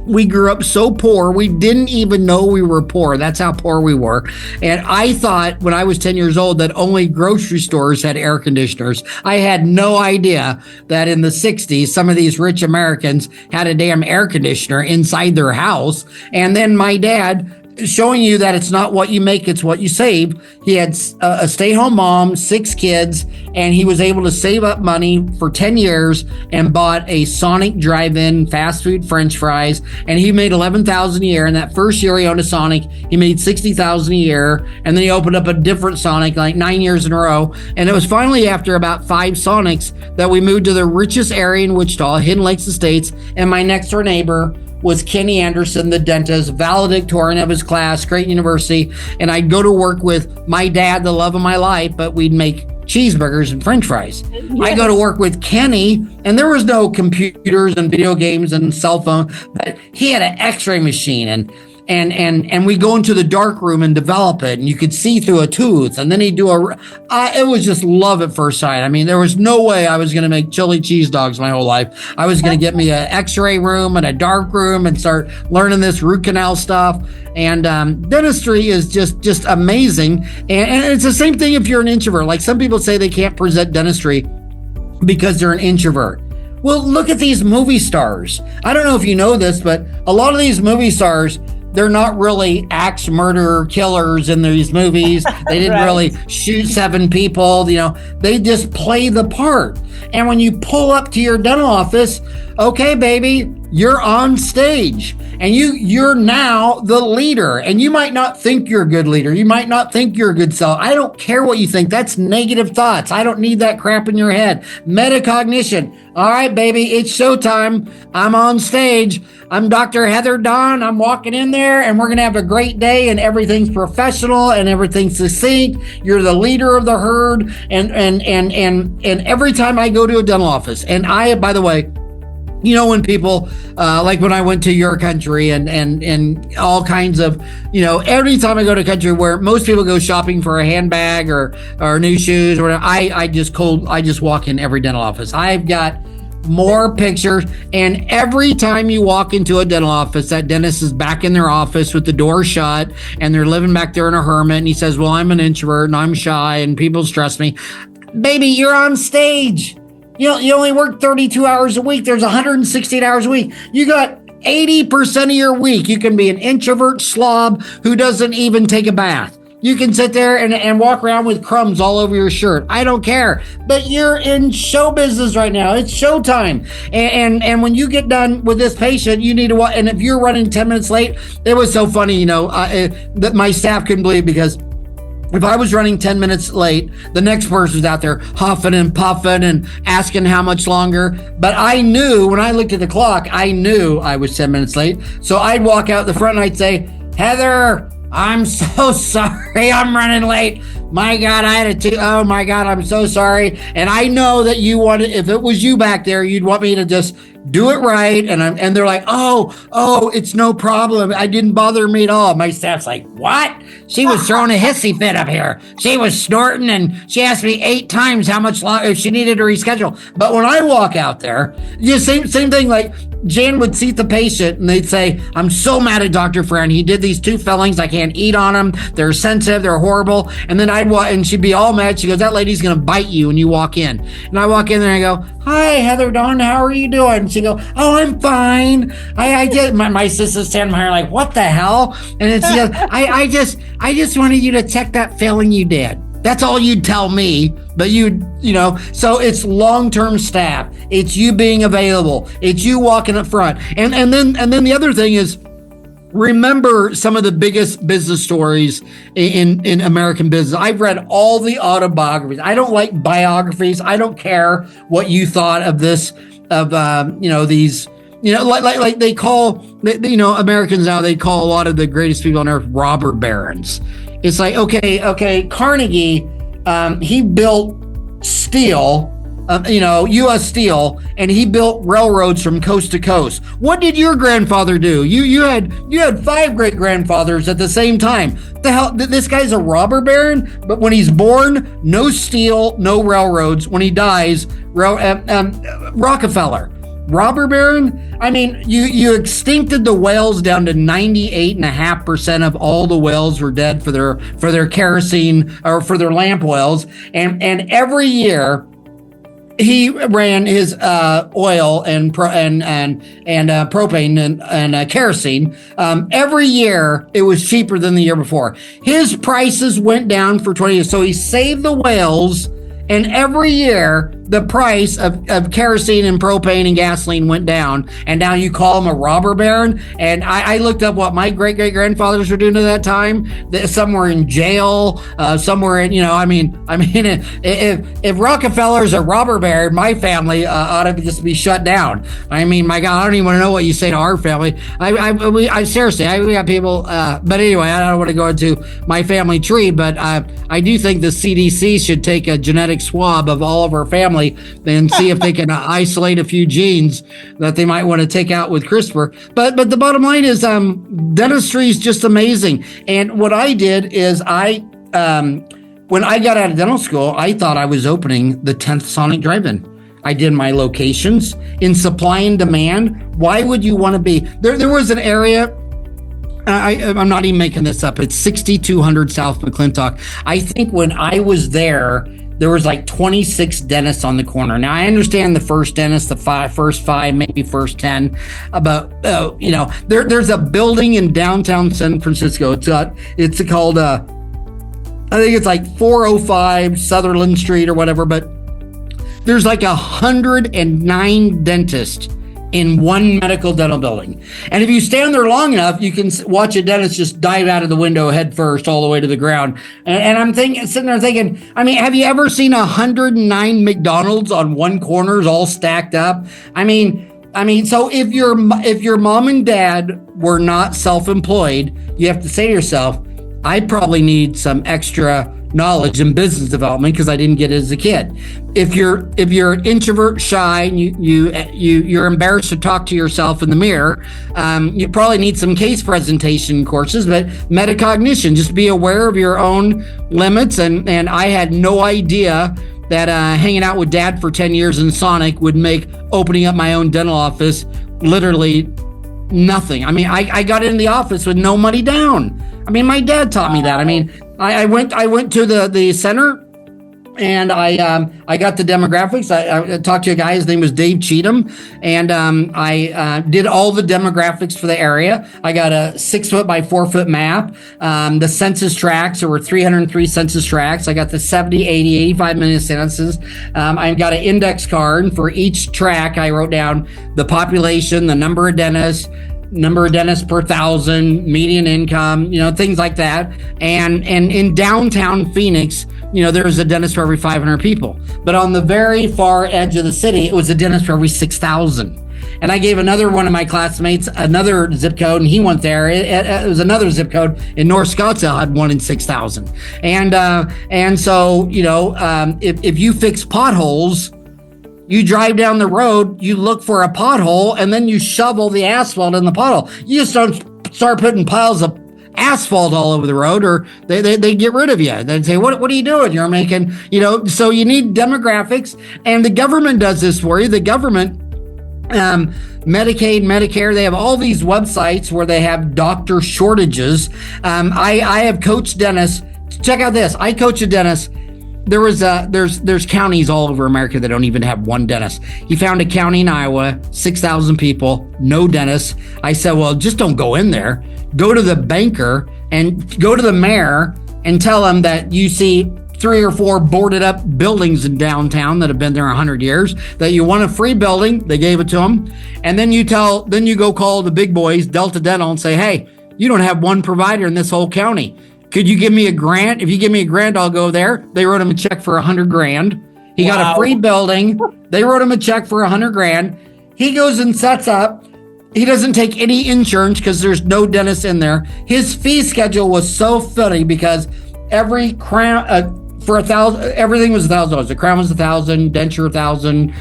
We grew up so poor, we didn't even know we were poor. That's how poor we were. And I thought when I was 10 years old that only grocery stores had air conditioners. I had no idea that in the 60s, some of these rich Americans had a damn air conditioner inside their house. And then my dad, showing you that it's not what you make, it's what you save. He had a stay-home mom, 6 kids, and he was able to save up money for 10 years and bought a Sonic drive-in fast food French fries, and he made $11,000 a year. And that first year he owned a Sonic, he made $60,000 a year, and then he opened up a different Sonic like 9 years in a row. And it was finally after about 5 Sonics that we moved to the richest area in Wichita, Hidden Lakes Estates, and my next door neighbor was Kenny Anderson, the dentist, valedictorian of his class, Creighton University. And I'd go to work with my dad, the love of my life, but we'd make cheeseburgers and French fries. Yes. I go to work with Kenny, and there was no computers and video games and cell phone, but he had an x-ray machine, and we go into the dark room and develop it, and you could see through a tooth, and then he'd do it was just love at first sight. I mean, there was no way I was going to make chili cheese dogs my whole life. I was going to get me an x-ray room and a dark room and start learning this root canal stuff. And dentistry is just amazing. And it's the same thing if you're an introvert. Like some people say they can't present dentistry because they're an introvert. Well, look at these movie stars. I don't know if you know this, but a lot of these movie stars, they're not really axe murderer killers in these movies. They didn't really shoot 7 people. They just play the part. And when you pull up to your dental office, okay, baby, you're on stage and you're now the leader. And you might not think you're a good leader. You might not think you're a good seller. I don't care what you think. That's negative thoughts. I don't need that crap in your head. Metacognition. All right, baby, it's showtime. I'm on stage. I'm Dr. Heather Don. I'm walking in there and we're going to have a great day and everything's professional and everything's succinct. You're the leader of the herd. And every time I go to a dental office, and by the way, when people, like when I went to your country and all kinds of, every time I go to a country where most people go shopping for a handbag or new shoes or whatever, I just walk in every dental office. I've got more pictures, and every time you walk into a dental office, that dentist is back in their office with the door shut and they're living back there in a hermit, and he says, well, I'm an introvert and I'm shy and people stress me. Baby, you're on stage. You only work 32 hours a week. There's 168 hours a week. You got 80% of your week. You can be an introvert slob who doesn't even take a bath. You can sit there and walk around with crumbs all over your shirt. I don't care. But you're in show business right now. It's showtime. And when you get done with this patient, you need to walk. And if you're running 10 minutes late, it was so funny, that my staff couldn't believe, because if I was running 10 minutes late, the next person's out there huffing and puffing and asking how much longer. But I knew when I looked at the clock, I knew I was 10 minutes late. So I'd walk out the front and I'd say, Heather, I'm so sorry I'm running late. My God, oh my God, I'm so sorry. And I know that you wanted, if it was you back there, you'd want me to just do it right. And they're like, oh, it's no problem. It didn't bother me at all. My staff's like, what? She was throwing a hissy fit up here. She was snorting and she asked me 8 times how much longer if she needed to reschedule. But when I walk out there, same thing. Like Jan would seat the patient and they'd say, I'm so mad at Dr. Farran. He did these 2 fillings. I can't eat on them. They're sensitive. They're horrible. And then and she'd be all mad. She goes, that lady's going to bite you when you walk in. And I walk in there and I go, hi, Heather Dawn, how are you doing? And she go, oh, I'm fine. I did. My sister's standing behind her like, what the hell? And it's just, I just wanted you to check that filling you did. That's all you'd tell me, but so it's long-term staff. It's you being available. It's you walking up front. And then the other thing is, remember some of the biggest business stories in American business. I've read all the autobiographies. I don't like biographies. I don't care what you thought of this, these, like they call, Americans now, they call a lot of the greatest people on earth robber barons. It's like, okay, Carnegie, he built steel, U.S. Steel, and he built railroads from coast to coast. What did your grandfather do? You had 5 great-grandfathers at the same time. The hell, this guy's a robber baron, but when he's born, no steel, no railroads. When he dies, Rockefeller. Robber baron? I mean, you extincted the whales down to 98.5% of all the whales were dead for their kerosene or for their lamp oils. And every year he ran his oil and propane and kerosene. Every year it was cheaper than the year before. His prices went down for 20 years. So he saved the whales. And every year, the price of kerosene and propane and gasoline went down. And now you call him a robber baron? And I looked up what my great-great-grandfathers were doing at that time. Some were in jail, somewhere in, if Rockefeller's a robber baron, my family ought to just be shut down. I mean, my God, I don't even want to know what you say to our family. I seriously, we got people, but anyway, I don't want to go into my family tree, but I do think the CDC should take a genetic swab of all of our family and see if they can isolate a few genes that they might want to take out with CRISPR. But the bottom line is dentistry is just amazing. And what I did is when I got out of dental school, I thought I was opening the 10th Sonic Drive-In. I did my locations in supply and demand. Why would you want to be there? Was an area. I'm not even making this up. It's 6200 South McClintock. I think when I was there was like 26 dentists on the corner. Now, I understand the first dentist, first 5, maybe first 10, but there's a building in downtown San Francisco. It's called I think it's like 405 Sutherland Street or whatever, but there's like 109 dentists in one medical dental building. And if you stand there long enough, you can watch a dentist just dive out of the window head first all the way to the ground. And I'm sitting there thinking, I mean, have you ever seen 109 McDonald's on one corners all stacked up? I mean, so if your mom and dad were not self-employed, you have to say to yourself, I probably need some extra knowledge in business development because I didn't get it as a kid. If you're an introvert, shy, and you're embarrassed to talk to yourself in the mirror, you probably need some case presentation courses. But metacognition, just be aware of your own limits. And I had no idea that hanging out with Dad for 10 years in Sonic would make opening up my own dental office literally nothing. I mean, I got in the office with no money down. I mean, my dad taught me that. I mean, I went to the center and I got the demographics. I talked to a guy, his name was Dave Cheatham, and I did all the demographics for the area. I got a 6 foot by 4 foot map. The census tracts, there were 303 census tracts. I got the 70, 80, 85 minute census. I got an index card for each track. I wrote down the population, the number of dentists per 1,000, median income, things like that. And in downtown Phoenix, there's a dentist for every 500 people. But on the very far edge of the city, it was a dentist for every 6,000. And I gave another one of my classmates another zip code, and he went there. It was another zip code in North Scottsdale had 1 in 6,000. And so, if you fix potholes, you drive down the road, you look for a pothole, and then you shovel the asphalt in the pothole. You just don't start putting piles of asphalt all over the road, or they get rid of you. They say, what are you doing? You're making, so you need demographics, and the government does this for you. The government Medicaid, Medicare, they have all these websites where they have doctor shortages. I have coached dentists. Check out this. I coach a dentist. There's counties all over America that don't even have one dentist. He found a county in Iowa, 6,000 people, no dentist. I said, well, just don't go in there. Go to the banker and go to the mayor and tell him that you see 3 or 4 boarded up buildings in downtown that have been there 100 years, that you want a free building. They gave it to them. And then you go call the big boys, Delta Dental, and say, hey, you don't have one provider in this whole county. Could you give me a grant? If you give me a grant, I'll go there. They wrote him a check for $100,000. He got a free building. They wrote him a check for $100,000. He goes and sets up. He doesn't take any insurance because there's no dentist in there. His fee schedule was so funny because every crown, for $1,000, everything was $1,000. The crown was $1,000, denture $1,000,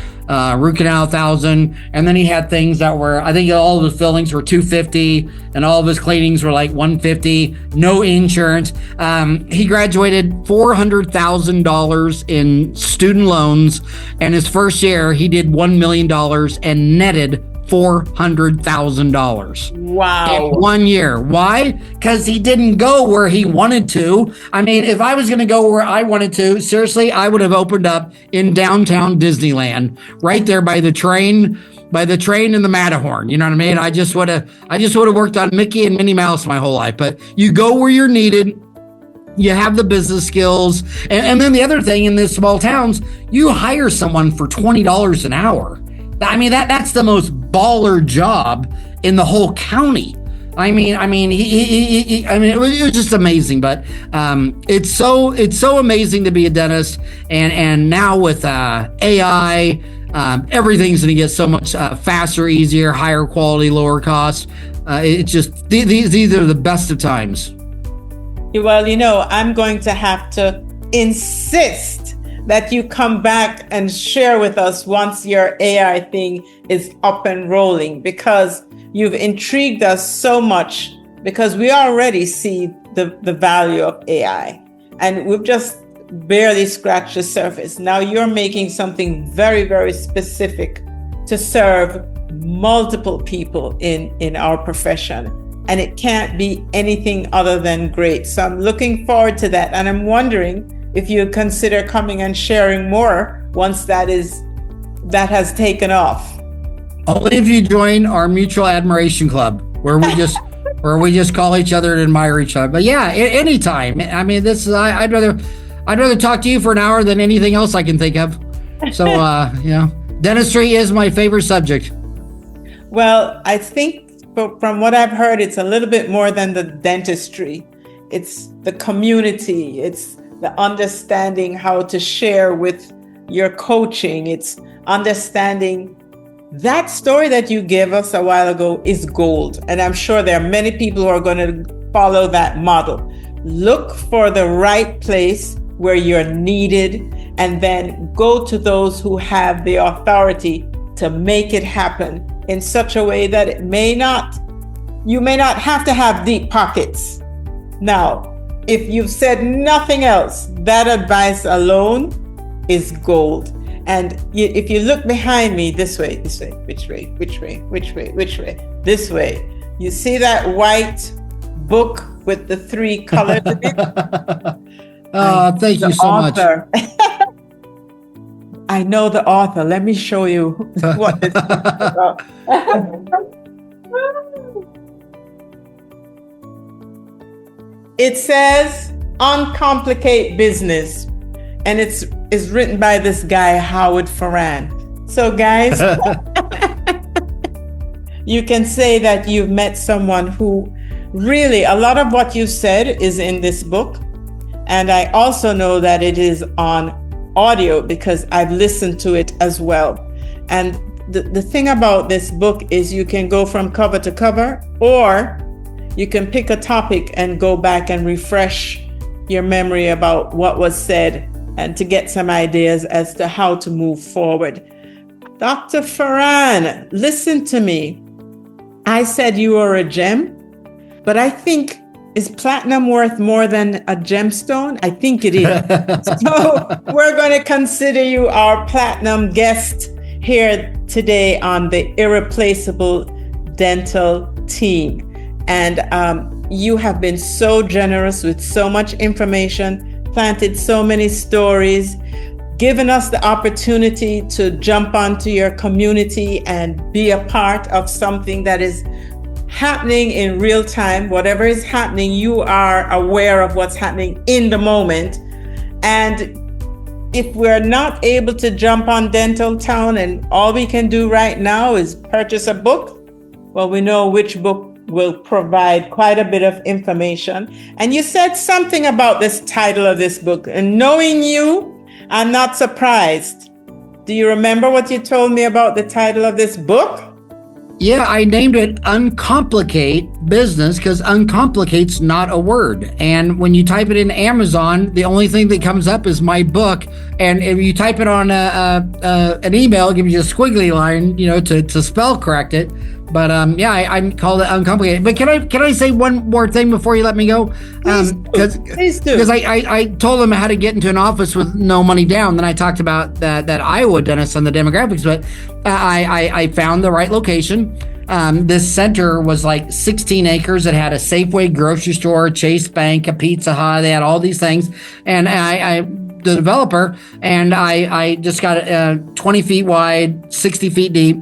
root canal $1,000, and then he had things that were, I think all of his fillings were $250, and all of his cleanings were like $150. No insurance. He graduated $400,000 in student loans, and his first year he did $1 million and netted $400,000. Wow. In 1 year. Why? Because he didn't go where he wanted to. I mean, if I was going to go where I wanted to, seriously, I would have opened up in downtown Disneyland, right there by the train and the Matterhorn. You know what I mean? I just would have worked on Mickey and Minnie Mouse my whole life. But you go where you're needed. You have the business skills. And then the other thing in these small towns, you hire someone for $20 an hour. I mean, that's the most baller job in the whole county. I mean, it was just amazing. But it's so amazing to be a dentist, and now with AI, everything's going to get so much faster, easier, higher quality, lower cost. It's just these are the best of times. Well, I'm going to have to insist that you come back and share with us once your AI thing is up and rolling, because you've intrigued us so much, because we already see the value of AI and we've just barely scratched the surface. Now you're making something very, very specific to serve multiple people in our profession, and it can't be anything other than great. So I'm looking forward to that, and I'm wondering if you consider coming and sharing more once that has taken off. Only if you join our mutual admiration club, where we just call each other and admire each other. But yeah, anytime. I mean, this is I'd rather talk to you for an hour than anything else I can think of. So dentistry is my favorite subject. Well, I think from what I've heard, it's a little bit more than the dentistry. It's the community. It's the understanding how to share with your coaching. It's understanding that story that you gave us a while ago is gold. And I'm sure there are many people who are going to follow that model. Look for the right place where you're needed, and then go to those who have the authority to make it happen in such a way that you may not have to have deep pockets. Now, if you've said nothing else, that advice alone is gold. And if you look behind me, this way, which way, this way, you see that white book with the 3 colors in it? Thank you so much. I know the author. Let me show you what this is about. It says Uncomplicate Business, and it's written by this guy, Howard Farran. So guys, you can say that you've met someone who really, a lot of what you said is in this book. And I also know that it is on audio because I've listened to it as well. And the thing about this book is you can go from cover to cover, or you can pick a topic and go back and refresh your memory about what was said, and to get some ideas as to how to move forward. Dr. Farran, listen to me. I said you are a gem, but I think, is platinum worth more than a gemstone? I think it is. So we're going to consider you our platinum guest here today on the Irreplaceable Dental Team. And you have been so generous with so much information, planted so many stories, given us the opportunity to jump onto your community and be a part of something that is happening in real time. Whatever is happening, you are aware of what's happening in the moment. And if we're not able to jump on Dental Town and all we can do right now is purchase a book, well, we know which book will provide quite a bit of information. And you said something about this title of this book, and knowing you, I'm not surprised. Do you remember what you told me about the title of this book? Yeah, I named it Uncomplicate Business because uncomplicate's not a word. And when you type it in Amazon, the only thing that comes up is my book. And if you type it on an email, it gives you a squiggly line, to spell correct it. But I called it Uncomplicated. But can I say one more thing before you let me go? Please do. Because I told them how to get into an office with no money down. Then I talked about that Iowa dentist on the demographics. But I found the right location. This center was like 16 acres. It had a Safeway grocery store, Chase Bank, a Pizza Hut. They had all these things. And the developer, and I just got 20 feet wide, 60 feet deep,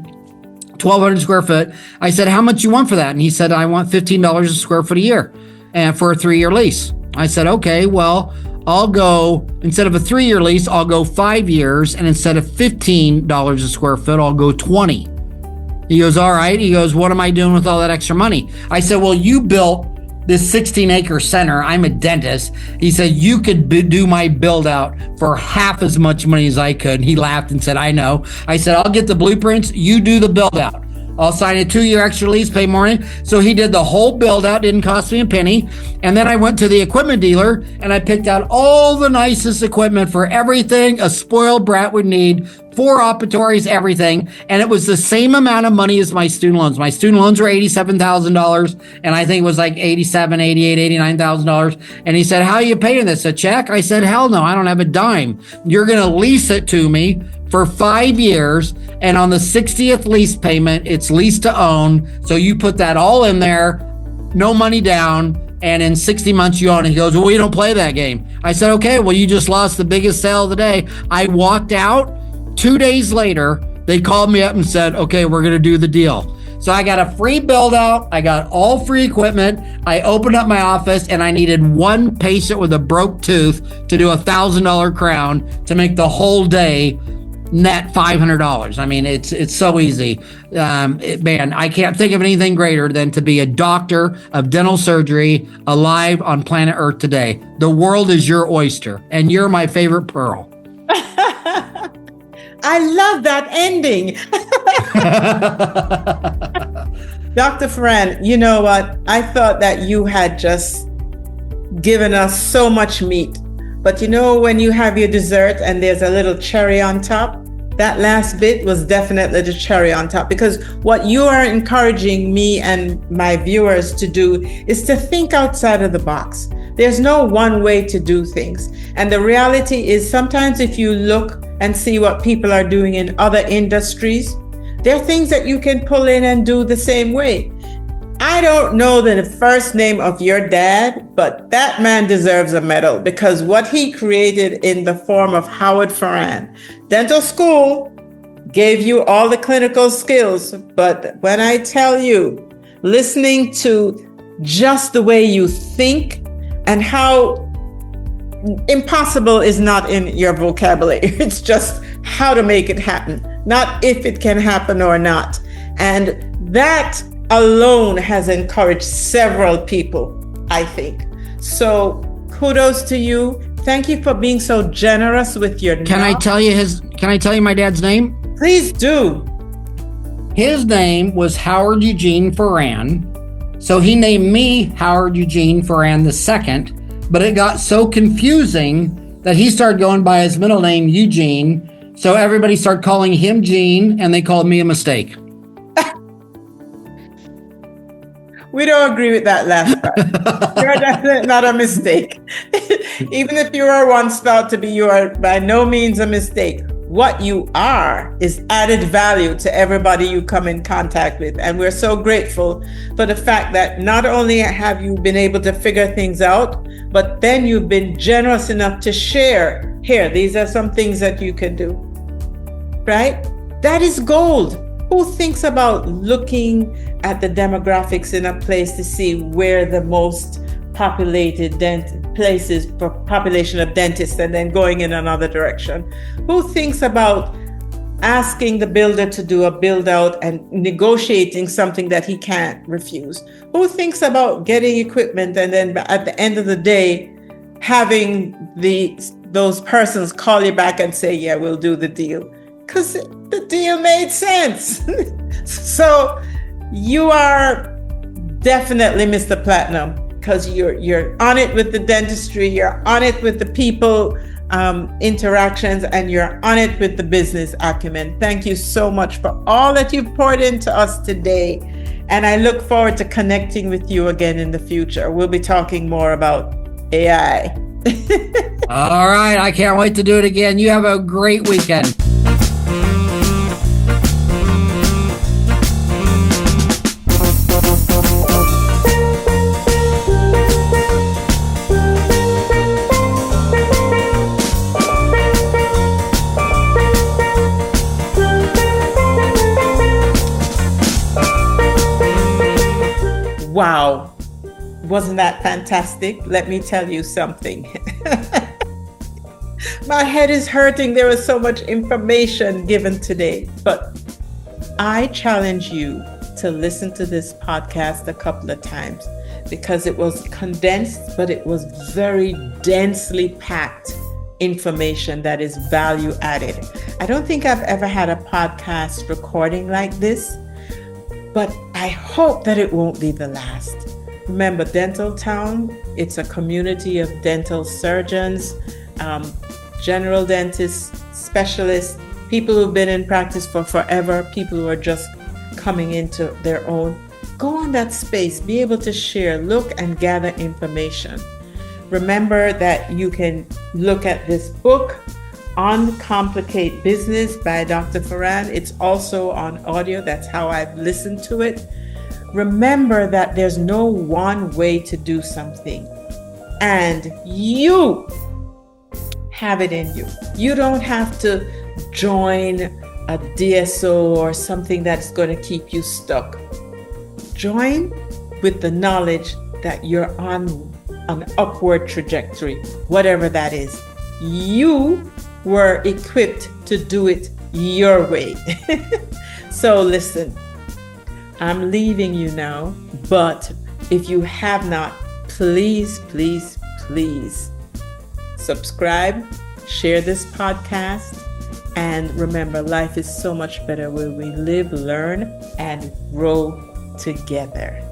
1,200 square foot. I said, how much you want for that? And he said, I want $15 a square foot a year and for a 3-year lease. I said, okay, well, I'll go, instead of a 3-year lease, I'll go 5 years. And instead of $15 a square foot, I'll go 20. He goes, all right. He goes, what am I doing with all that extra money? I said, well, you built this 16-acre center. I'm a dentist. He said, you could do my build out for half as much money as I could. And he laughed and said, I know. I said, I'll get the blueprints. You do the build out. I'll sign a 2-year extra lease, pay more money. So he did the whole build out, didn't cost me a penny. And then I went to the equipment dealer and I picked out all the nicest equipment for everything a spoiled brat would need, 4 operatories, everything. And it was the same amount of money as my student loans. My student loans were $87,000. And I think it was like $88,000, $89,000. And he said, how are you paying this? A check? I said, hell no, I don't have a dime. You're going to lease it to me for 5 years. And on the 60th lease payment, it's lease to own. So you put that all in there, no money down. And in 60 months you own it. He goes, well, we don't play that game. I said, okay, well, you just lost the biggest sale of the day. I walked out. 2 days later, they called me up and said, okay, we're going to do the deal. So I got a free build out. I got all free equipment. I opened up my office and I needed one patient with a broke tooth to do $1,000 crown to make the whole day net $500. I mean, it's so easy. Man, I can't think of anything greater than to be a doctor of dental surgery alive on planet Earth today. The world is your oyster and you're my favorite pearl. I love that ending. Dr. Farran, you know what? I thought that you had just given us so much meat. But you know, when you have your dessert and there's a little cherry on top, that last bit was definitely the cherry on top, because what you are encouraging me and my viewers to do is to think outside of the box. There's no one way to do things. And the reality is sometimes if you look and see what people are doing in other industries, there are things that you can pull in and do the same way. I don't know the first name of your dad, but that man deserves a medal, because what he created in the form of Howard Farran. Dental school gave you all the clinical skills, but when I tell you, listening to just the way you think and how impossible is not in your vocabulary. It's just how to make it happen, not if it can happen or not. And that alone has encouraged several people, I think. So kudos to you. Thank you for being so generous with your Can I tell you my dad's name? Please do. His name was Howard Eugene Farran. So he named me Howard Eugene Farran II. But it got so confusing that he started going by his middle name, Eugene. So everybody started calling him Gene, and they called me a mistake. We don't agree with that last part. You're definitely not a mistake. Even if you are once thought to be, you are by no means a mistake. what you are is added value to everybody you come in contact with. And we're so grateful for the fact that not only have you been able to figure things out, but then you've been generous enough to share. Here, these are some things that you can do, right? That is gold. Who thinks about looking at the demographics in a place to see where the most populated places for population of dentists and then going in another direction? Who thinks about asking the builder to do a build out and negotiating something that he can't refuse? Who thinks about getting equipment and then at the end of the day having those persons call you back and say, yeah, we'll do the deal? Because the deal made sense. So you are definitely Mr. Platinum, because you're on it with the dentistry, you're on it with the people interactions, and you're on it with the business acumen. Thank you so much for all that you've poured into us today. And I look forward to connecting with you again in the future. We'll be talking more about AI. All right. I can't wait to do it again. You have a great weekend. Wow. Wasn't that fantastic? Let me tell you something. My head is hurting. There was so much information given today, but I challenge you to listen to this podcast a couple of times, because it was condensed, but it was very densely packed information that is value added. I don't think I've ever had a podcast recording like this, but I hope that it won't be the last. Remember, Dental Town, it's a community of dental surgeons, general dentists, specialists, people who've been in practice for forever, people who are just coming into their own. Go on that space, be able to share, look and gather information. Remember that you can look at this book, Uncomplicate Business by Dr. Farran. It's also on audio. That's how I've listened to it. Remember that there's no one way to do something, and you have it in you. You don't have to join a DSO or something that's going to keep you stuck. Join with the knowledge that you're on an upward trajectory, whatever that is. You were equipped to do it your way. So listen, I'm leaving you now, but if you have not, please, please, please subscribe, share this podcast, and remember, life is so much better when we live, learn, and grow together.